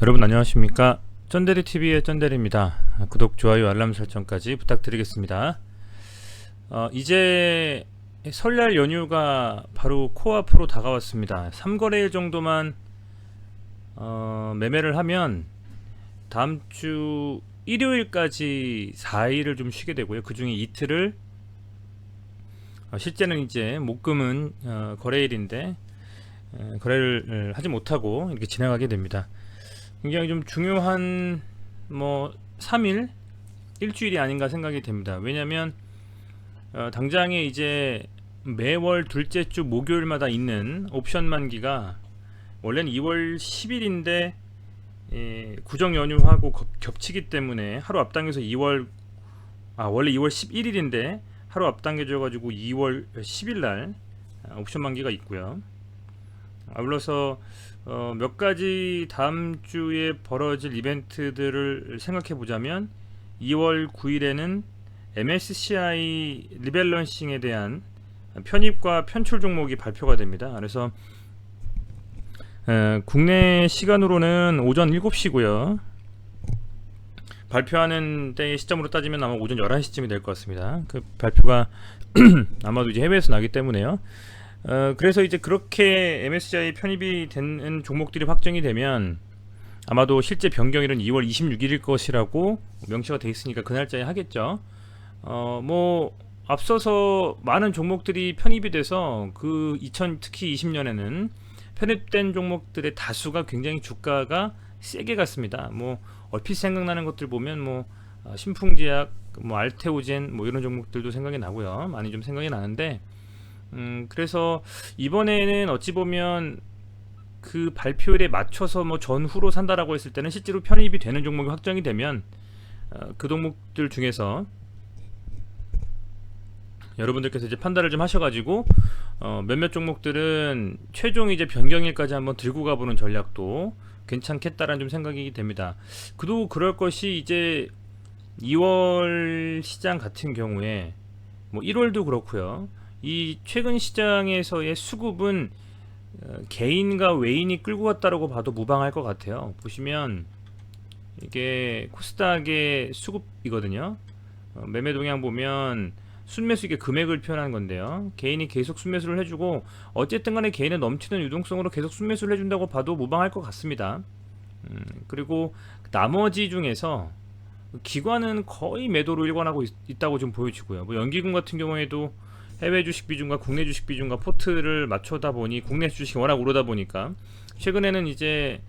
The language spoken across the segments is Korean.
여러분 안녕하십니까? 쩐데리TV의 쩐데리입니다. 구독, 좋아요, 알람 설정까지 부탁드리겠습니다. 이제 설날 연휴가 바로 코앞으로 다가왔습니다. 3거래일 정도만 매매를 하면 다음주 일요일까지 4일을 좀 쉬게 되고요. 그 중에 이틀을 실제는 이제 목금은 거래일인데 거래를 하지 못하고 이렇게 진행하게 됩니다. 굉장히 좀 중요한 3일 일주일이 아닌가 생각이 됩니다. 왜냐면 당장에 이제 매월 둘째 주 목요일마다 있는 옵션 만기가 원래는 2월 10일인데 구정 연휴하고 겹치기 때문에 하루 앞당겨서 원래 2월 11일인데 하루 앞당겨져 가지고 2월 10일 날 옵션 만기가 있고요. 아울러서 몇 가지 다음 주에 벌어질 이벤트들을 생각해 보자면 2월 9일에는 MSCI 리밸런싱에 대한 편입과 편출 종목이 발표가 됩니다. 그래서 국내 시간으로는 오전 7시고요. 발표하는 때의 시점으로 따지면 아마 오전 11시쯤이 될 것 같습니다. 그 발표가 아마도 이제 해외에서 나기 때문에요. 그래서 이제 그렇게 MSCI 편입이 되는 종목들이 확정이 되면 아마도 실제 변경일은 2월 26일일 것이라고 명시가 돼 있으니까 그 날짜에 하겠죠. 앞서서 많은 종목들이 편입이 돼서 특히 20년에는 편입된 종목들의 다수가 굉장히 주가가 세게 갔습니다. 얼핏 생각나는 것들 보면 신풍제약, 알테오젠 이런 종목들도 생각이 나고요. 많이 좀 생각이 나는데 그래서 이번에는 어찌 보면 그 발표일에 맞춰서 전후로 산다라고 했을 때는 실제로 편입이 되는 종목이 확정이 되면 그 종목들 중에서 여러분들께서 이제 판단을 좀 하셔가지고 몇몇 종목들은 최종 이제 변경일까지 한번 들고 가보는 전략도 괜찮겠다라는 좀 생각이 됩니다. 그럴 것이 이제 2월 시장 같은 경우에 1월도 그렇고요. 이 최근 시장에서의 수급은 개인과 외인이 끌고 갔다라고 봐도 무방할 것 같아요. 보시면 이게 코스닥의 수급이거든요. 매매 동향 보면 순매수, 이게 금액을 표현하는 건데요. 개인이 계속 순매수를 해주고 어쨌든 간에 개인은 넘치는 유동성으로 계속 순매수를 해준다고 봐도 무방할 것 같습니다. 그리고 나머지 중에서 기관은 거의 매도로 일관하고 있다고 좀 보여지고요. 연기금 같은 경우에도 해외 주식 비중과 국내 주식 비중과 포트를 맞춰다 보니 국내 주식이 워낙 오르다 보니까 최근에는 이제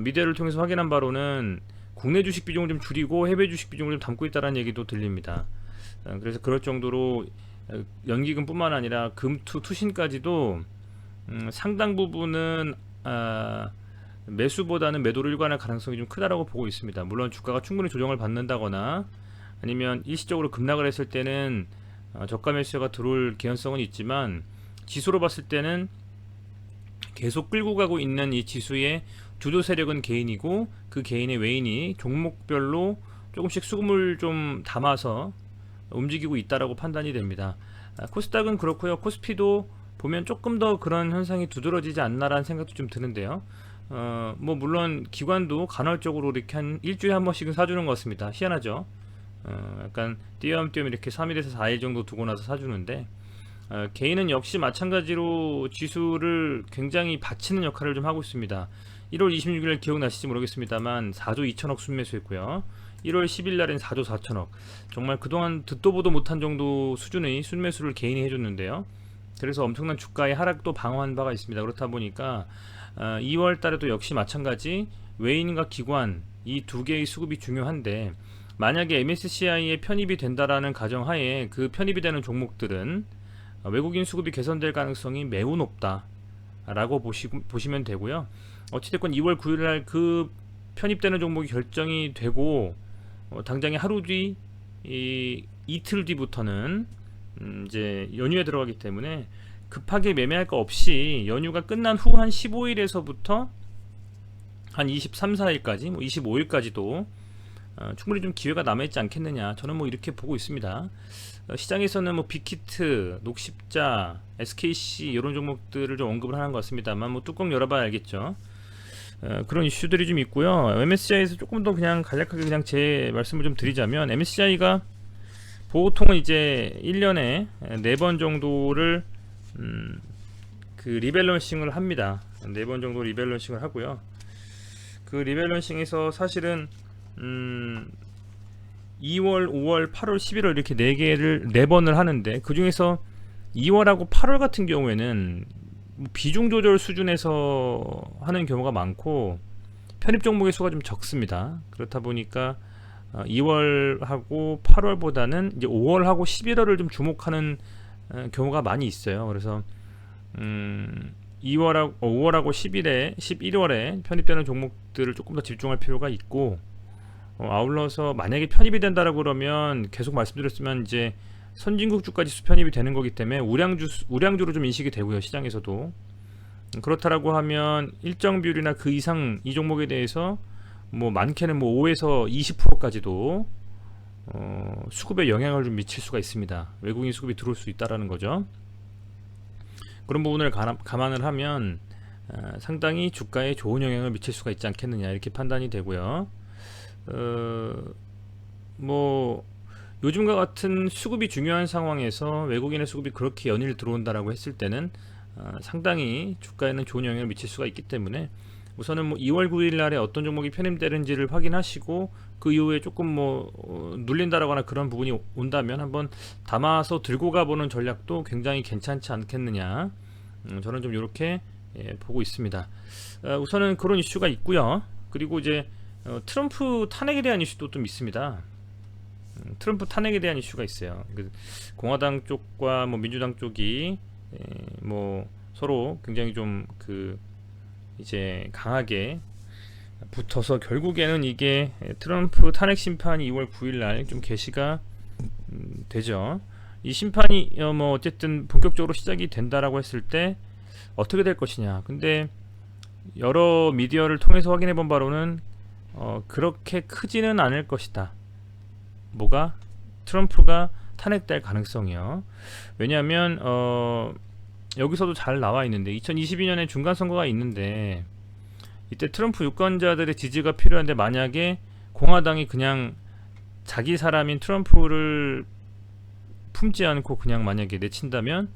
미디어를 통해서 확인한 바로는 국내 주식 비중을 좀 줄이고 해외 주식 비중을 좀 담고 있다는 얘기도 들립니다. 그래서 그럴 정도로 연기금뿐만 아니라 금투 투신까지도 상당 부분은 매수보다는 매도를 일관할 가능성이 좀 크다라고 보고 있습니다. 물론 주가가 충분히 조정을 받는다거나 아니면 일시적으로 급락을 했을 때는 저가 매수가 들어올 개연성은 있지만 지수로 봤을 때는 계속 끌고 가고 있는 이 지수의 주도 세력은 개인이고 그 개인의 외인이 종목별로 조금씩 수급을 좀 담아서 움직이고 있다라고 판단이 됩니다. 코스닥은 그렇고요. 코스피도 보면 조금 더 그런 현상이 두드러지지 않나라는 생각도 좀 드는데요. 물론 기관도 간헐적으로 이렇게 한 일주일에 한 번씩은 사주는 것 같습니다. 희한하죠. 약간 띄엄띄엄 이렇게 3일에서 4일 정도 두고 나서 사주는데 개인은 역시 마찬가지로 지수를 굉장히 받치는 역할을 좀 하고 있습니다. 1월 26일 기억나실지 모르겠습니다만 4조 2천억 순매수했고요. 1월 10일 날엔 4조 4천억, 정말 그동안 듣도 보도 못한 정도 수준의 순매수를 개인이 해줬는데요. 그래서 엄청난 주가의 하락도 방어한 바가 있습니다. 그렇다 보니까 2월 달에도 역시 마찬가지 외인과 기관 이 두 개의 수급이 중요한데, 만약에 MSCI에 편입이 된다라는 가정하에 그 편입이 되는 종목들은 외국인 수급이 개선될 가능성이 매우 높다라고 보시면 되고요. 어찌됐건 2월 9일날 그 편입되는 종목이 결정이 되고 당장에 하루 뒤 이틀 뒤부터는 이제 연휴에 들어가기 때문에 급하게 매매할 거 없이 연휴가 끝난 후 한 15일에서부터 한 23, 4일까지 25일까지도 충분히 좀 기회가 남아있지 않겠느냐, 저는 이렇게 보고 있습니다. 시장에서는 빅히트, 녹십자, SKC 이런 종목들을 좀 언급을 하는 것 같습니다만 뚜껑 열어봐야 알겠죠. 그런 이슈들이 좀 있고요. MSCI에서 조금 더 그냥 간략하게 그냥 제 말씀을 좀 드리자면, MSCI가 보통은 이제 1년에 4번 정도를 그 리밸런싱을 합니다. 4번 정도 리밸런싱을 하고요. 그 리밸런싱에서 사실은 2월, 5월, 8월, 11월 이렇게 4번을 하는데, 그 중에서 2월하고 8월 같은 경우에는 뭐 비중 조절 수준에서 하는 경우가 많고 편입 종목의 수가 좀 적습니다. 그렇다 보니까 2월하고 8월보다는 이제 5월하고 11월을 좀 주목하는 경우가 많이 있어요. 그래서 5월하고 11월에 편입되는 종목들을 조금 더 집중할 필요가 있고, 아울러서 만약에 편입이 된다라고 그러면 계속 말씀드렸지만 이제 선진국주까지 수편입이 되는 거기 때문에 우량주로 좀 인식이 되고요, 시장에서도. 그렇다라고 하면 일정 비율이나 그 이상 이 종목에 대해서 뭐 많게는 뭐 5에서 20%까지도 수급에 영향을 좀 미칠 수가 있습니다. 외국인 수급이 들어올 수 있다라는 거죠. 그런 부분을 감안을 하면 상당히 주가에 좋은 영향을 미칠 수가 있지 않겠느냐, 이렇게 판단이 되고요. 뭐 요즘과 같은 수급이 중요한 상황에서 외국인의 수급이 그렇게 연일 들어온다라고 했을 때는 상당히 주가에는 좋은 영향을 미칠 수가 있기 때문에, 우선은 뭐 2월 9일 날에 어떤 종목이 편입되는지를 확인하시고 그 이후에 조금 뭐 눌린다라거나 그런 부분이 온다면 한번 담아서 들고 가보는 전략도 굉장히 괜찮지 않겠느냐, 저는 좀 이렇게 보고 있습니다. 우선은 그런 이슈가 있고요. 그리고 이제 트럼프 탄핵에 대한 이슈도 좀 있습니다. 트럼프 탄핵에 대한 이슈가 있어요. 공화당 쪽과 뭐 민주당 쪽이 뭐 서로 굉장히 좀 이제 강하게 붙어서 결국에는 이게 트럼프 탄핵 심판이 2월 9일 날 좀 개시가 되죠. 이 심판이 뭐 어쨌든 본격적으로 시작이 된다라고 했을 때 어떻게 될 것이냐. 근데 여러 미디어를 통해서 확인해 본 바로는 그렇게 크지는 않을 것이다. 뭐가? 트럼프가 탄핵될 가능성이요. 왜냐하면 여기서도 잘 나와 있는데 2022년에 중간선거가 있는데 이때 트럼프 유권자들의 지지가 필요한데, 만약에 공화당이 그냥 자기 사람인 트럼프를 품지 않고 그냥 만약에 내친다면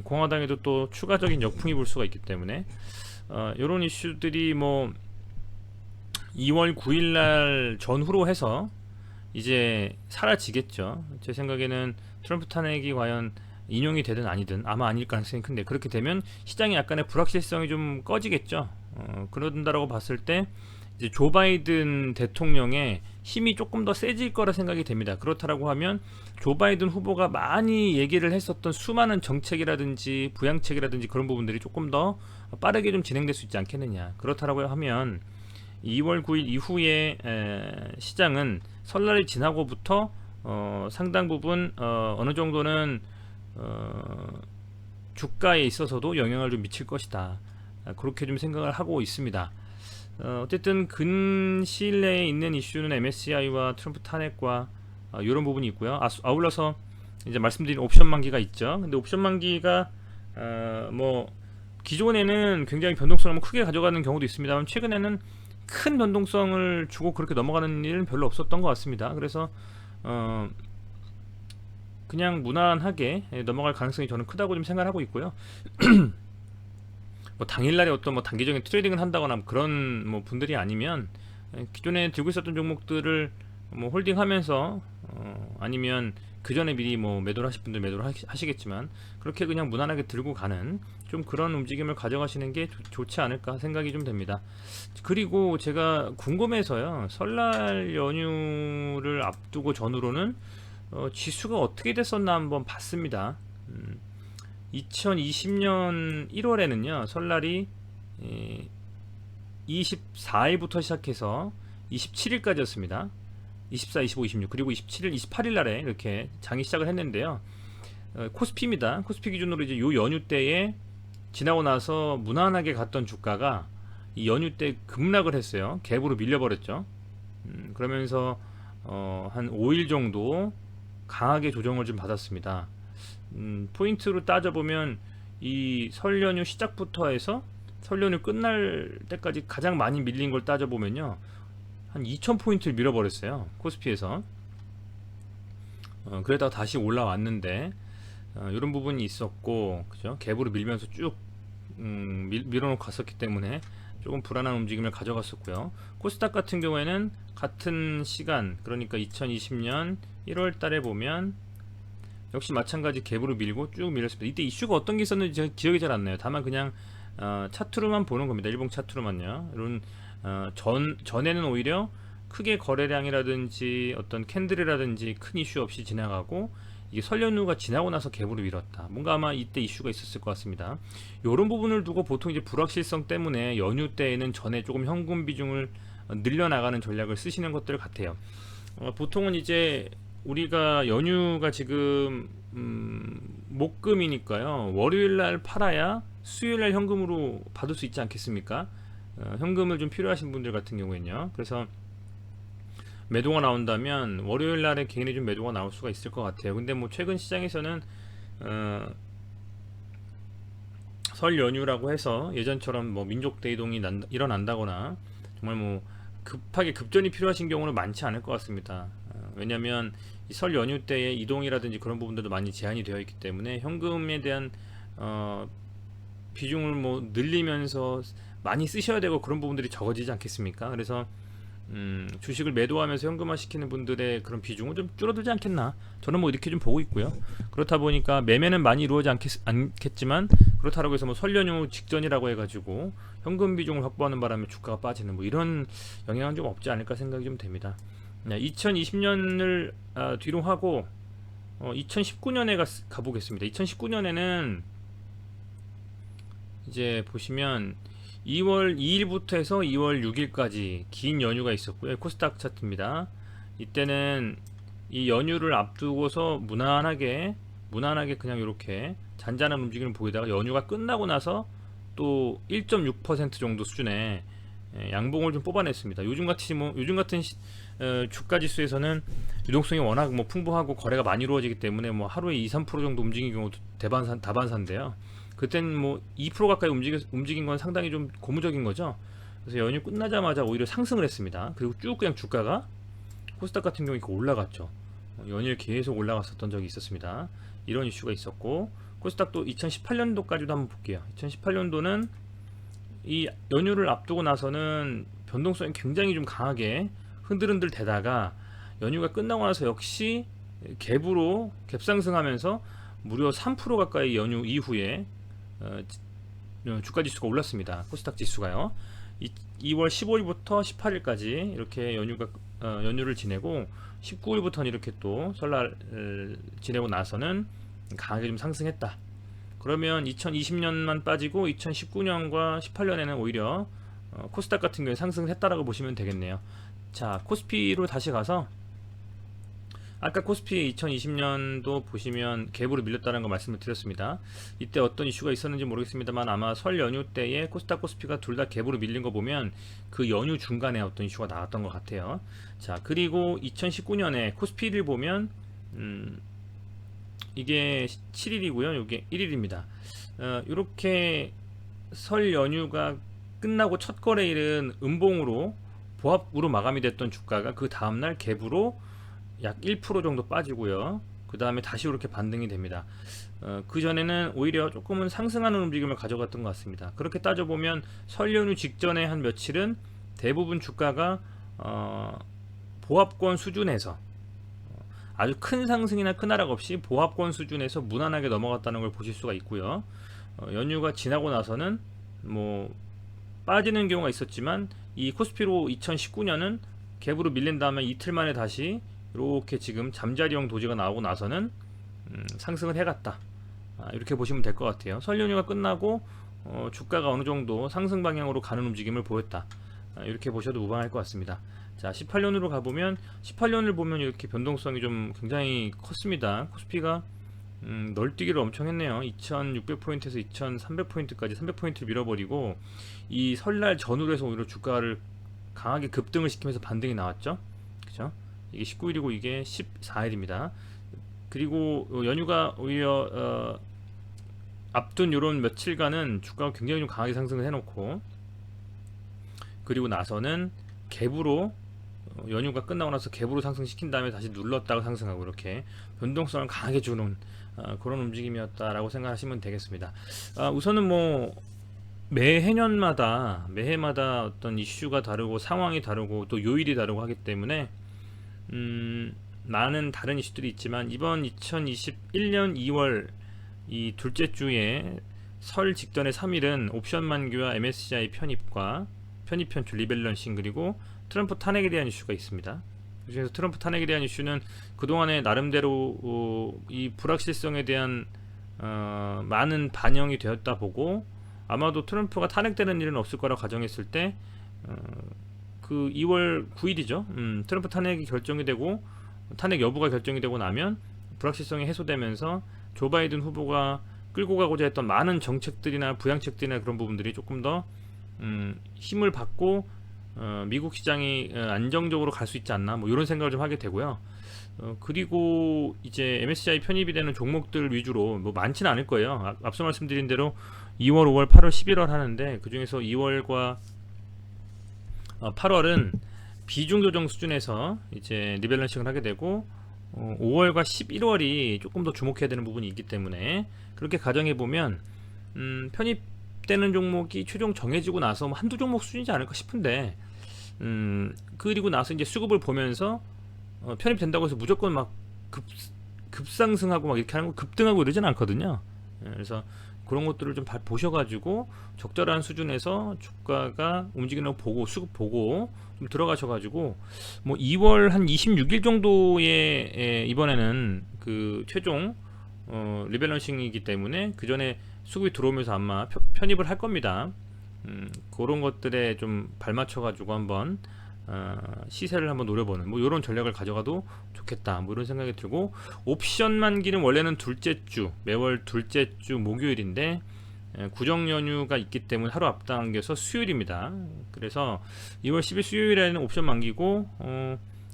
공화당에도 또 추가적인 역풍이 불 수가 있기 때문에 이런 이슈들이 뭐 2월 9일 날 전후로 해서 이제 사라지겠죠. 제 생각에는 트럼프 탄핵이 과연 인용이 되든 아니든 아마 아닐 가능성이 큰데, 그렇게 되면 시장이 약간의 불확실성이 좀 꺼지겠죠. 그런다라고 봤을 때 이제 조 바이든 대통령의 힘이 조금 더 세질 거라 생각이 됩니다. 그렇다라고 하면 조 바이든 후보가 많이 얘기를 했었던 수많은 정책이라든지 부양책이라든지 그런 부분들이 조금 더 빠르게 좀 진행될 수 있지 않겠느냐. 그렇다라고 하면 2월 9일 이후에 시장은 설날이 지나고부터 상당 부분 어느 정도는 주가에 있어서도 영향을 좀 미칠 것이다. 그렇게 좀 생각을 하고 있습니다. 어쨌든 근시일 내에 있는 이슈는 MSCI와 트럼프 탄핵과 이런 부분이 있고요. 아울러서 이제 말씀드린 옵션 만기가 있죠. 근데 옵션 만기가 뭐 기존에는 굉장히 변동성을 크게 가져가는 경우도 있습니다만, 최근에는 큰 변동성을 주고 그렇게 넘어가는 일은 별로 없었던 것 같습니다. 그래서 그냥 무난하게 넘어갈 가능성이 저는 크다고 좀 생각하고 있고요. 뭐 당일날에 어떤 뭐 단기적인 트레이딩을 한다거나 그런 뭐 분들이 아니면 기존에 들고 있었던 종목들을 뭐 홀딩하면서 아니면 그 전에 미리 뭐 매도를 하실 분들 매도를 하시겠지만, 그렇게 그냥 무난하게 들고 가는 좀 그런 움직임을 가져가시는 게 좋지 않을까 생각이 좀 됩니다. 그리고 제가 궁금해서요, 설날 연휴를 앞두고 전후로는 지수가 어떻게 됐었나 한번 봤습니다. 2020년 1월에는요 설날이 24일부터 시작해서 27일까지였습니다. 24, 25, 26 그리고 27일, 28일 날에 이렇게 장이 시작을 했는데요. 코스피입니다. 코스피 기준으로 이제 요 연휴 때에 지나고 나서 무난하게 갔던 주가가 이 연휴 때 급락을 했어요. 갭으로 밀려버렸죠. 그러면서 한 5일 정도 강하게 조정을 좀 받았습니다. 포인트로 따져보면 이 설 연휴 시작부터 해서 설 연휴 끝날 때까지 가장 많이 밀린 걸 따져보면요, 한 2000포인트를 밀어버렸어요, 코스피에서. 그러다가 다시 올라왔는데, 이런 부분이 있었고, 그죠? 갭으로 밀면서 쭉 밀어놓고 갔었기 때문에 조금 불안한 움직임을 가져갔었고요. 코스닥 같은 경우에는 같은 시간, 그러니까 2020년 1월 달에 보면 역시 마찬가지 갭으로 밀고 쭉 밀었습니다. 이때 이슈가 어떤 게 있었는지 제가 기억이 잘 안 나요. 다만 그냥 차트로만 보는 겁니다. 일봉 차트로만요. 이런 전에는 오히려 크게 거래량이라든지 어떤 캔들이라든지 큰 이슈 없이 지나가고, 이게 설 연휴가 지나고 나서 갭으로 밀었다. 뭔가 아마 이때 이슈가 있었을 것 같습니다. 이런 부분을 두고 보통 이제 불확실성 때문에 연휴 때에는 전에 조금 현금 비중을 늘려나가는 전략을 쓰시는 것들 같아요. 보통은 이제 우리가 연휴가 지금 목금이니까요. 월요일날 팔아야 수요일날 현금으로 받을 수 있지 않겠습니까? 현금을 좀 필요하신 분들 같은 경우에는요. 그래서 매도가 나온다면 월요일 날에 개인이 좀 매도가 나올 수가 있을 것 같아요. 근데 뭐 최근 시장에서는 설 연휴라고 해서 예전처럼 뭐 민족 대이동이 일어난다거나 정말 뭐 급하게 급전이 필요하신 경우는 많지 않을 것 같습니다. 왜냐하면 설 연휴 때의 이동이라든지 그런 부분들도 많이 제한이 되어 있기 때문에 현금에 대한 비중을 뭐 늘리면서 많이 쓰셔야 되고 그런 부분들이 적어지지 않겠습니까? 그래서 주식을 매도하면서 현금화 시키는 분들의 그런 비중은 좀 줄어들지 않겠나, 저는 뭐 이렇게 좀 보고 있고요. 그렇다 보니까 매매는 많이 이루어지지 않겠지만, 그렇다고 해서 뭐 설 연휴 직전이라고 해가지고 현금 비중을 확보하는 바람에 주가가 빠지는 뭐 이런 영향은 좀 없지 않을까 생각이 좀 됩니다. 2020년을 뒤로 하고 2019년에 가보겠습니다. 2019년에는 이제 보시면 2월 2일부터 해서 2월 6일까지 긴 연휴가 있었고요. 코스닥 차트입니다. 이때는 이 연휴를 앞두고서 무난하게 그냥 이렇게 잔잔한 움직임을 보이다가 연휴가 끝나고 나서 또 1.6% 정도 수준의 양봉을 좀 뽑아냈습니다. 요즘 같은 주가 지수에서는 유동성이 워낙 뭐 풍부하고 거래가 많이 이루어지기 때문에 뭐 하루에 2~3% 정도 움직이는 경우도 다반사인데요. 그땐 뭐 2% 가까이 움직인 건 상당히 좀 고무적인 거죠. 그래서 연휴 끝나자마자 오히려 상승을 했습니다. 그리고 쭉 그냥 주가가 코스닥 같은 경우에 올라갔죠. 연일 계속 올라갔었던 적이 있었습니다. 이런 이슈가 있었고, 코스닥도 2018년도까지도 한번 볼게요. 2018년도는 이 연휴를 앞두고 나서는 변동성이 굉장히 좀 강하게 흔들흔들 되다가 연휴가 끝나고 나서 역시 갭으로 갭상승하면서 무려 3% 가까이 연휴 이후에 주가 지수가 올랐습니다. 코스닥 지수가요. 2월 15일부터 18일까지 이렇게 연휴를 지내고 19일부터는 이렇게 또 설날 지내고 나서는 강하게 좀 상승했다. 그러면 2020년만 빠지고 2019년과 18년에는 오히려 코스닥 같은 경우에 상승했다라고 보시면 되겠네요. 자, 코스피로 다시 가서 아까 코스피 2020년도 보시면 갭으로 밀렸다는 거 말씀을 드렸습니다. 이때 어떤 이슈가 있었는지 모르겠습니다만 아마 설 연휴 때에 코스닥 코스피가 둘 다 갭으로 밀린 거 보면 그 연휴 중간에 어떤 이슈가 나왔던 것 같아요. 자, 그리고 2019년에 코스피를 보면 이게 7일이고요. 이게 1일입니다. 이렇게 설 연휴가 끝나고 첫 거래일은 음봉으로 보합으로 마감이 됐던 주가가 그 다음날 갭으로 약 1% 정도 빠지고요. 그 다음에 다시 이렇게 반등이 됩니다. 그 전에는 오히려 조금은 상승하는 움직임을 가져갔던 것 같습니다. 그렇게 따져보면 설 연휴 직전에 한 며칠은 대부분 주가가 보합권 수준에서 아주 큰 상승이나 큰 하락 없이 보합권 수준에서 무난하게 넘어갔다는 걸 보실 수가 있고요. 연휴가 지나고 나서는 뭐 빠지는 경우가 있었지만 이 코스피로 2019년은 갭으로 밀린 다음에 이틀 만에 다시 이렇게 지금 잠자리형 도지가 나오고 나서는 상승을 해갔다. 이렇게 보시면 될 것 같아요. 설 연휴가 끝나고 주가가 어느 정도 상승 방향으로 가는 움직임을 보였다. 이렇게 보셔도 무방할 것 같습니다. 자, 18년으로 가보면 18년을 보면 이렇게 변동성이 좀 굉장히 컸습니다. 코스피가 널뛰기를 엄청 했네요. 2600포인트에서 2300포인트까지 300포인트를 밀어버리고 이 설날 전후로 해서 오히려 주가를 강하게 급등을 시키면서 반등이 나왔죠. 그죠? 이게 19일이고 이게 14일입니다. 그리고 연휴가 오히려 앞둔 요런 며칠간은 주가가 굉장히 좀 강하게 상승을 해놓고, 그리고 나서는 갭으로 연휴가 끝나고 나서 갭으로 상승시킨 다음에 다시 눌렀다가 상승하고, 이렇게 변동성을 강하게 주는 그런 움직임이었다라고 생각하시면 되겠습니다. 우선은 뭐 매해마다 어떤 이슈가 다르고 상황이 다르고 또 요일이 다르고 하기 때문에 많은 다른 이슈들이 있지만, 이번 2021년 2월 이 둘째 주에 설 직전의 3일은 옵션 만기와 MSCI 편입 편출 리밸런싱, 그리고 트럼프 탄핵에 대한 이슈가 있습니다. 그중에서 트럼프 탄핵에 대한 이슈는 그동안에 나름대로 이 불확실성에 대한 많은 반영이 되었다 보고, 아마도 트럼프가 탄핵되는 일은 없을 거라 가정했을 때 그 2월 9일이죠. 트럼프 탄핵이 결정이 되고 탄핵 여부가 결정이 되고 나면 불확실성이 해소되면서 조 바이든 후보가 끌고 가고자 했던 많은 정책들이나 부양책들이나 그런 부분들이 조금 더 힘을 받고 미국 시장이 안정적으로 갈 수 있지 않나, 뭐 이런 생각을 좀 하게 되고요. 그리고 이제 MSCI 편입이 되는 종목들 위주로, 뭐 많지는 않을 거예요. 앞서 말씀드린 대로 2월, 5월, 8월, 11월 하는데, 그 중에서 2월과 8월은 비중 조정 수준에서 이제 리밸런싱을 하게 되고, 5월과 11월이 조금 더 주목해야 되는 부분이 있기 때문에, 그렇게 가정해 보면 편입되는 종목이 최종 정해지고 나서 뭐 한두 종목 수준이지 않을까 싶은데, 그리고 나서 이제 수급을 보면서 편입된다고 해서 무조건 막 급상승하고 막 이렇게 하는 거, 급등하고 이러진 않거든요. 그래서 그런 것들을 좀 보셔가지고 적절한 수준에서 주가가 움직이는 거 보고, 수급 보고 좀 들어가셔가지고, 뭐 2월 한 26일 정도에 이번에는 그 최종 리밸런싱이기 때문에 그 전에 수급이 들어오면서 아마 편입을 할 겁니다. 그런 것들에 좀 발맞춰가지고 한번 시세를 한번 노려보는, 뭐 이런 전략을 가져가도 좋겠다, 뭐 이런 생각이 들고, 옵션 만기는 원래는 매월 둘째 주 목요일인데 구정 연휴가 있기 때문에 하루 앞당겨서 수요일입니다. 그래서 2월 10일 수요일에는 옵션 만기고,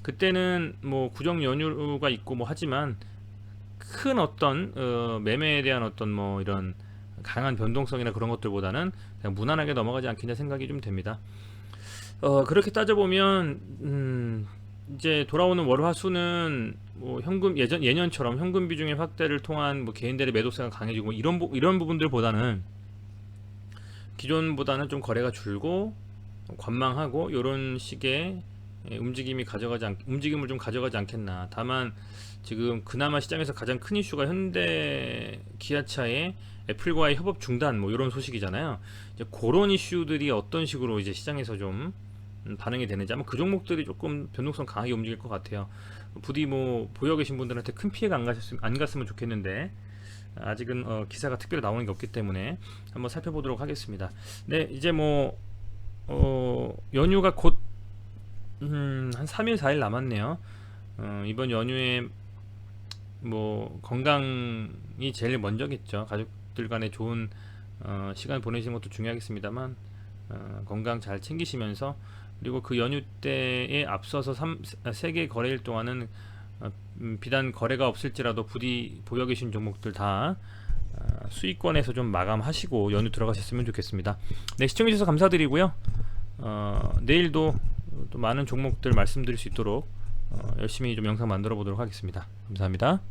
그때는 뭐 구정 연휴가 있고 뭐 하지만 큰 어떤 매매에 대한 어떤 뭐 이런 강한 변동성이나 그런 것들보다는 그냥 무난하게 넘어가지 않겠냐 생각이 좀 됩니다. 그렇게 따져보면 이제 돌아오는 월화수는 뭐 현금 예년처럼 현금 비중의 확대를 통한 뭐 개인들의 매도세가 강해지고 뭐 이런 부분들보다는, 기존보다는 좀 거래가 줄고 관망하고 이런 식의 움직임을 좀 가져가지 않겠나. 다만 지금 그나마 시장에서 가장 큰 이슈가 현대 기아차의 애플과의 협업 중단, 뭐 이런 소식이잖아요. 이제 그런 이슈들이 어떤 식으로 이제 시장에서 좀 반응이 되는지, 아마 그 종목들이 조금 변동성 강하게 움직일 것 같아요. 부디 뭐 보여 계신 분들한테 큰 피해가 안 갔으면 좋겠는데, 아직은 기사가 특별히 나오는 게 없기 때문에 한번 살펴보도록 하겠습니다. 네, 이제 뭐 연휴가 곧 한 3일 4일 남았네요. 이번 연휴에 뭐 건강이 제일 먼저겠죠. 가족들 간에 좋은 시간 보내시는 것도 중요하겠습니다만, 건강 잘 챙기시면서, 그리고 그 연휴 때에 앞서서 세계 거래일 동안은 비단 거래가 없을지라도 부디 보여 계신 종목들 다 수익권에서 좀 마감하시고 연휴 들어가셨으면 좋겠습니다. 네, 시청해주셔서 감사드리고요. 내일도 또 많은 종목들 말씀드릴 수 있도록 열심히 좀 영상 만들어 보도록 하겠습니다. 감사합니다.